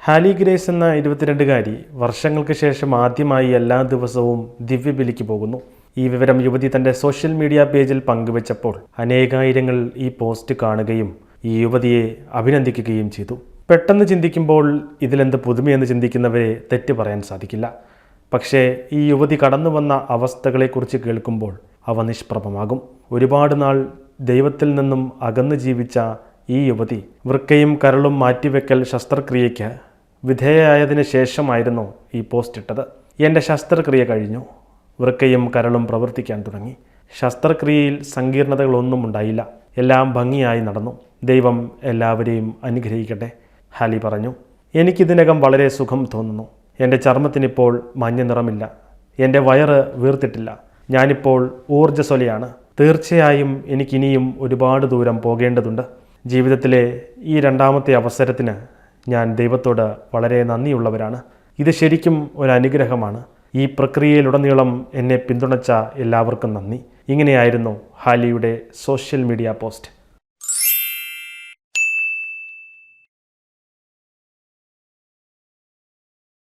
ഹാലി grace എന്ന 22-കാരി വർഷങ്ങൾക്ക് ശേഷം ആദ്യമായി എല്ലാ ദിവസവും ദിവ്യബലിക്ക് പോകുന്നു. ഈ വിവരം യുവതി തൻ്റെ സോഷ്യൽ മീഡിയ പേജിൽ പങ്കുവച്ചപ്പോൾ അനേകായിരങ്ങൾ ഈ പോസ്റ്റ് കാണുകയും ഈ യുവതിയെ അഭിനന്ദിക്കുകയും ചെയ്തു. പെട്ടെന്ന് ചിന്തിക്കുമ്പോൾ ഇതിലെന്ത് പുതുമയെന്ന് ചിന്തിക്കുന്നവരെ തെറ്റ് പറയാൻ സാധിക്കില്ല. പക്ഷേ ഈ യുവതി കടന്നു വന്ന അവസ്ഥകളെക്കുറിച്ച് കേൾക്കുമ്പോൾ അവ നിഷ്പ്രഭമാകും. ഒരുപാട് നാൾ ദൈവത്തിൽ നിന്നും അകന്നു ജീവിച്ച ഈ യുവതി വൃക്കയും കരളും മാറ്റിവെക്കൽ ശസ്ത്രക്രിയയ്ക്ക് വിധേയയായതിനു ശേഷമായിരുന്നു ഈ പോസ്റ്റ് ഇട്ടത്. എൻ്റെ ശസ്ത്രക്രിയ കഴിഞ്ഞു, വൃക്കയും കരളും പ്രവർത്തിക്കാൻ തുടങ്ങി. ശസ്ത്രക്രിയയിൽ സങ്കീർണതകളൊന്നും ഉണ്ടായില്ല, എല്ലാം ഭംഗിയായി നടന്നു. ദൈവം എല്ലാവരെയും അനുഗ്രഹിക്കട്ടെ, ഹാലി പറഞ്ഞു. എനിക്കിതിനകം വളരെ സുഖം തോന്നുന്നു. എൻ്റെ ചർമ്മത്തിനിപ്പോൾ മഞ്ഞ നിറമില്ല, എൻ്റെ വയറ് വീർത്തിട്ടില്ല, ഞാനിപ്പോൾ ഊർജ്ജസ്വലയാണ്. തീർച്ചയായും എനിക്കിനിയും ഒരുപാട് ദൂരം പോകേണ്ടതുണ്ട്. ജീവിതത്തിലെ ഈ രണ്ടാമത്തെ അവസരത്തിന് ഞാൻ ദൈവത്തോട് വളരെ നന്ദിയുള്ളവരാണ്. ഇത് ശരിക്കും ഒരു അനുഗ്രഹമാണ്. ഈ പ്രക്രിയയിലുടനീളം എന്നെ പിന്തുണച്ച എല്ലാവർക്കും നന്ദി. ഇങ്ങനെയായിരുന്നു ഹാലിയുടെ സോഷ്യൽ മീഡിയ പോസ്റ്റ്.